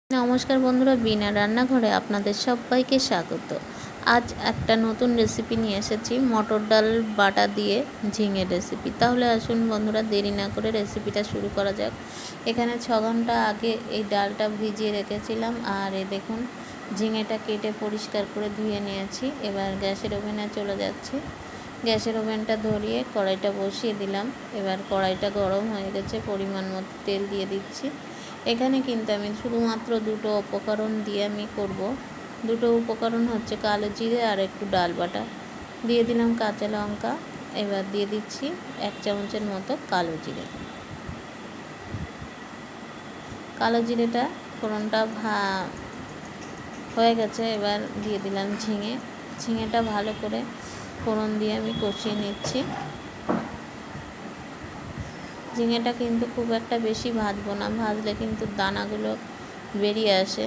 নমস্কার বন্ধুরা, বিনা রান্নাঘরে আপনাদের সবাইকে স্বাগত। আজ একটা নতুন রেসিপি নিয়ে এসেছি, মটর ডাল বাটা দিয়ে ঝিঙের রেসিপি। তাহলে আসুন বন্ধুরা, দেরি না করে রেসিপিটা শুরু করা যাক। এখানে 6 ঘন্টা আগে এই ডালটা ভিজিয়ে রেখেছিলাম, আর এই দেখুন ঝিঙেটা কেটে পরিষ্কার করে ধুয়ে নিয়েছি। এবার গ্যাসের ওভেনে চলে যাচ্ছি। গ্যাসের ওভেনটা ধরিয়ে কড়াইটা বসিয়ে দিলাম। এবার কড়াইটা গরম হয়ে গেছে, পরিমাণ মতো তেল দিয়ে দিচ্ছি। এখানে কিন্তু আমি শুধুমাত্র দুটো উপকরণ দিয়ে আমি করব। দুটো উপকরণ হচ্ছে কালো জিরে আর একটু ডাল বাটা। দিয়ে দিলাম কাঁচা লঙ্কা। এবার দিয়ে দিচ্ছি 1 চামচের মতো কালো জিরে। কালো জিরেটা ফোড়নটা হয়ে গেছে। এবার দিয়ে দিলাম ঝিঙেটা ভালো করে ফোড়ন দিয়ে আমি কষিয়ে নিচ্ছি। ঝিঙেটা কিন্তু খুব একটা বেশি ভাজবো না, ভাজলে কিন্তু দানাগুলো বেরিয়ে আসে।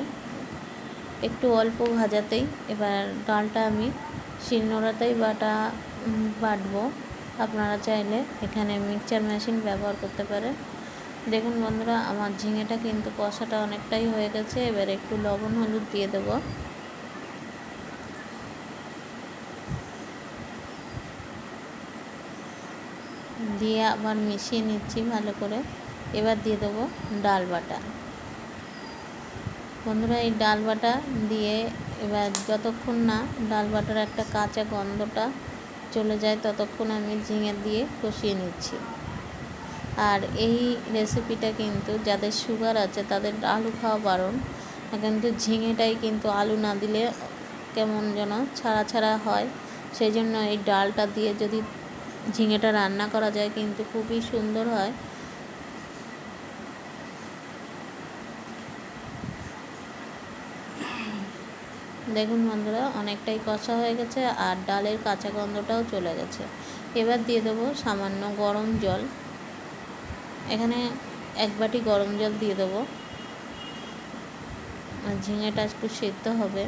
একটু অল্প ভাজাতেই এবার ডালটা আমি শিলনোড়াতেই বাটবো। আপনারা চাইলে এখানে মিক্সচার মেশিন ব্যবহার করতে পারেন। দেখুন বন্ধুরা, আমার ঝিঙেটা কিন্তু কষাটা অনেকটাই হয়ে গেছে। এবার একটু লবণ হলুদ দিয়ে দেবো। দিয়ে আবার মিশিয়ে নিচ্ছি ভালো করে। এবার দিয়ে দেবো ডাল বাটা। বন্ধুরা, এই ডাল বাটা দিয়ে এবার যতক্ষণ না ডাল বাটার একটা কাঁচা গন্ধটা চলে যায় ততক্ষণ আমি ঝিঙে দিয়ে কষিয়ে নিচ্ছি। আর এই রেসিপিটা কিন্তু যাদের সুগার আছে তাদের আলু খাওয়া বারণ, কিন্তু ঝিঙেটাই কিন্তু আলু না দিলে কেমন যেন ছাড়া ছাড়া হয়। সেই জন্য এই ডালটা দিয়ে যদি ঝিঙেটা রান্না করা যায় কিন্তু খুবই সুন্দর হয়। দেখুন বন্ধুরা, অনেকটাই কষা হয়ে গেছে আর ডালের কাঁচা গন্ধটাও চলে গেছে। এবার দিয়ে দেবো সামান্য গরম জল। এখানে 1 বাটি গরম জল দিয়ে দেবো। আর ঝিঙেটা একটু সেদ্ধ হবে।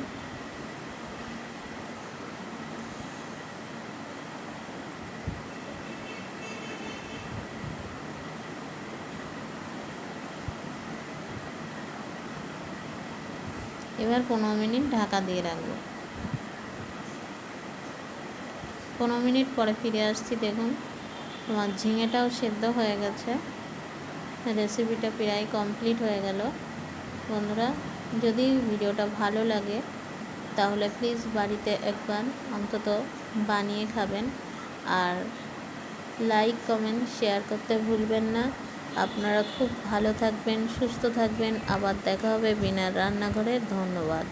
এবার 15 মিনিট ঢাকা দিয়ে রাখবো। 15 মিনিট পরে ফিরে আসছি। দেখুন তোমার ঝিঙেটাও সেদ্ধ হয়ে গেছে। রেসিপিটা প্রায় কমপ্লিট হয়ে গেল। বন্ধুরা, যদি ভিডিওটা ভালো লাগে তাহলে প্লিজ বাড়িতে একবার অন্তত বানিয়ে খাবেন। আর লাইক কমেন্ট শেয়ার করতে ভুলবেন না। আপনারা খুব ভালো থাকবেন, সুস্থ থাকবেন। আবার দেখা হবে বিনা রান্নাঘরে। ধন্যবাদ।